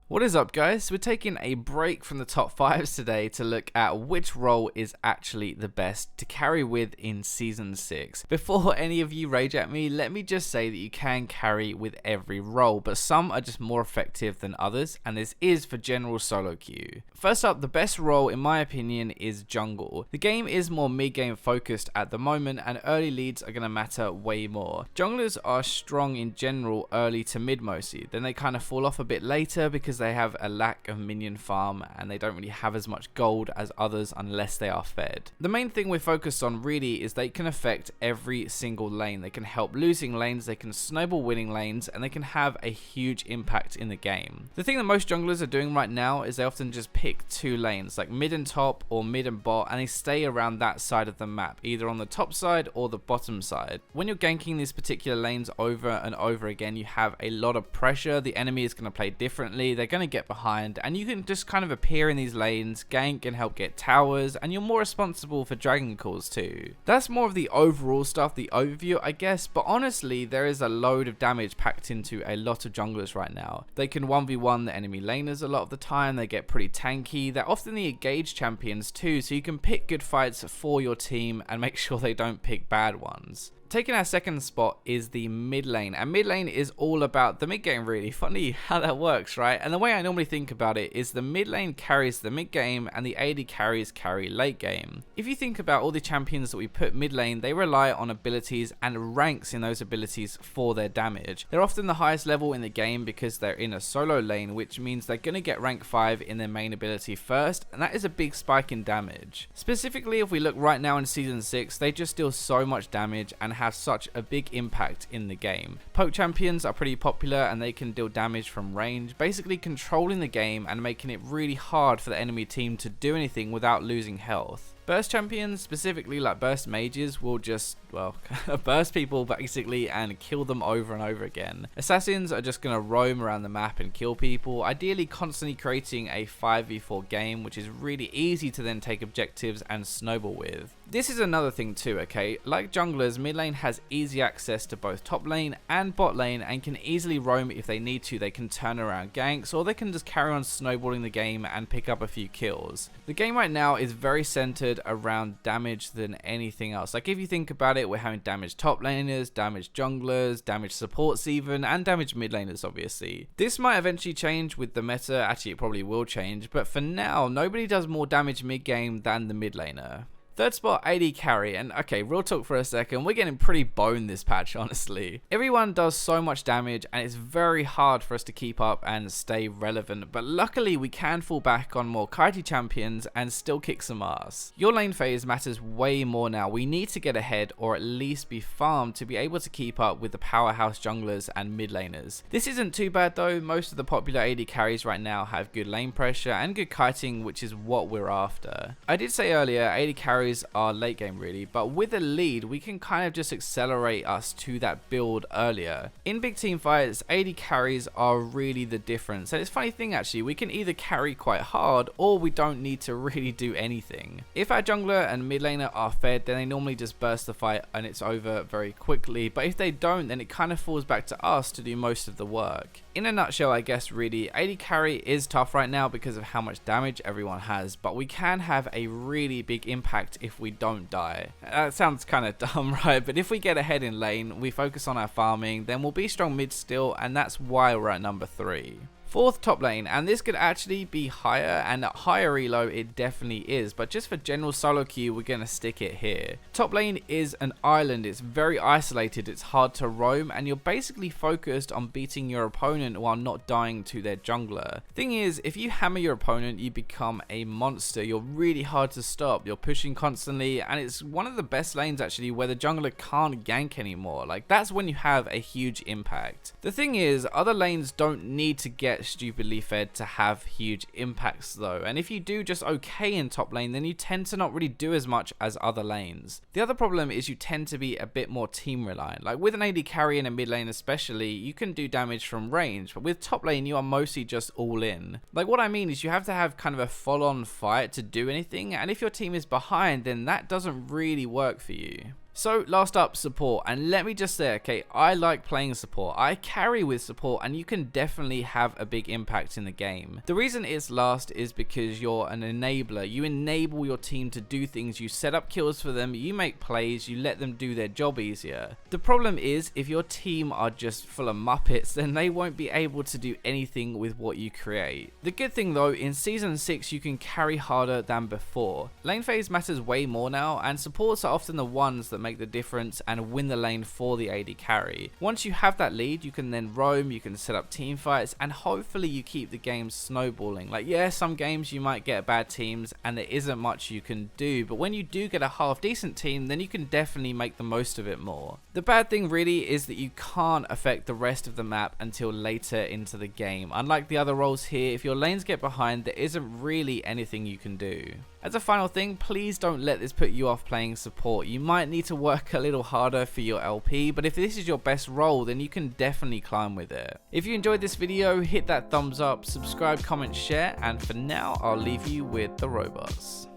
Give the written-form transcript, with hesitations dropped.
What is up, guys? We're taking a break from the top 5s today to look at which role is actually the best to carry with in Season 6. Before any of you rage at me, let me just say that you can carry with every role, but some are just more effective than others, and this is for general solo queue. First up, the best role in my opinion is jungle. The game is more mid-game focused at the moment, and early leads are going to matter way more. Junglers are strong in general early to mid mostly, then they kind of fall off a bit later because they have a lack of minion farm and they don't really have as much gold as others unless they are fed. The main thing we're focused on really is they can affect every single lane. They can help losing lanes, they can snowball winning lanes, and they can have a huge impact in the game. The thing that most junglers are doing right now is they often just pick two lanes, like mid and top or mid and bot, and they stay around that side of the map, either on the top side or the bottom side. When you're ganking these particular lanes over and over again, you have a lot of pressure. The enemy is going to play differently, they're going to get behind, and you can just kind of appear in these lanes, gank and help get towers, and you're more responsible for dragon calls too. That's more of the overall stuff, the overview I guess, but honestly there is a load of damage packed into a lot of junglers right now. They can 1v1 the enemy laners a lot of the time, they get pretty tanky, they're often the engaged champions too, so you can pick good fights for your team and make sure they don't pick bad ones. Taking our second spot is the mid lane, and mid lane is all about the mid game really. Funny how that works, right? And the way I normally think about it is the mid lane carries the mid game and the AD carries carry late game. If you think about all the champions that we put mid lane, they rely on abilities and ranks in those abilities for their damage. They're often the highest level in the game because they're in a solo lane, which means they're going to get rank 5 in their main ability first, and that is a big spike in damage. Specifically, if we look right now in Season 6, they just deal so much damage and have such a big impact in the game. Poke champions are pretty popular and they can deal damage from range, basically controlling the game and making it really hard for the enemy team to do anything without losing health. Burst champions, specifically like burst mages, will just, well, burst people basically and kill them over and over again. Assassins are just going to roam around the map and kill people, ideally constantly creating a 5v4 game, which is really easy to then take objectives and snowball with. This is another thing too, okay? Like junglers, mid lane has easy access to both top lane and bot lane and can easily roam if they need to. They can turn around ganks, or they can just carry on snowballing the game and pick up a few kills. The game right now is very centered around damage than anything else. Like if you think about it, we're having damaged top laners, damaged junglers, damaged supports even, and damaged mid laners obviously. This might eventually change with the meta, actually it probably will change, but for now, nobody does more damage mid game than the mid laner. Third spot, AD carry, and okay, real talk for a second, we're getting pretty boned this patch, honestly. Everyone does so much damage and it's very hard for us to keep up and stay relevant, but luckily we can fall back on more kitey champions and still kick some ass. Your lane phase matters way more now. We need to get ahead or at least be farmed to be able to keep up with the powerhouse junglers and mid laners. This isn't too bad though, most of the popular AD carries right now have good lane pressure and good kiting, which is what we're after. I did say earlier, AD carries are late game really, but with a lead we can kind of just accelerate us to that build earlier. In big team fights, AD carries are really the difference, and it's a funny thing actually, we can either carry quite hard or we don't need to really do anything. If our jungler and mid laner are fed, then they normally just burst the fight and it's over very quickly, but if they don't, then it kind of falls back to us to do most of the work. In a nutshell, I guess really, AD carry is tough right now because of how much damage everyone has, but we can have a really big impact if we don't die. That sounds kind of dumb, right? But if we get ahead in lane, we focus on our farming, then we'll be strong mid still, and that's why we're at number 3. Fourth, top lane, and this could actually be higher, and at higher elo it definitely is, but just for general solo queue we're going to stick it here. Top lane is an island, it's very isolated, it's hard to roam, and you're basically focused on beating your opponent while not dying to their jungler. Thing is, if you hammer your opponent you become a monster, you're really hard to stop, you're pushing constantly, and it's one of the best lanes actually where the jungler can't gank anymore. Like that's when you have a huge impact. The thing is, other lanes don't need to get stupidly fed to have huge impacts though, and if you do just okay in top lane, then you tend to not really do as much as other lanes. The other problem is you tend to be a bit more team reliant. Like with an AD carry in a mid lane especially, you can do damage from range, but with top lane you are mostly just all in. Like what I mean is you have to have kind of a full on fight to do anything, and if your team is behind then that doesn't really work for you. So last up, support, and let me just say, okay, I like playing support. I carry with support, and you can definitely have a big impact in the game. The reason it's last is because you're an enabler. You enable your team to do things, you set up kills for them, you make plays, you let them do their job easier. The problem is, if your team are just full of muppets, then they won't be able to do anything with what you create. The good thing though, in Season 6 you can carry harder than before. Lane phase matters way more now, and supports are often the ones that make the difference and win the lane for the AD carry. Once you have that lead, you can then roam, you can set up team fights, and hopefully you keep the game snowballing. Like, yeah, some games you might get bad teams and there isn't much you can do, but when you do get a half decent team, then you can definitely make the most of it more. The bad thing really is that you can't affect the rest of the map until later into the game. Unlike the other roles here, if your lanes get behind, there isn't really anything you can do. As a final thing, please don't let this put you off playing support. You might need to work a little harder for your LP, but if this is your best role, then you can definitely climb with it. If you enjoyed this video, hit that thumbs up, subscribe, comment, share, and for now, I'll leave you with the robots.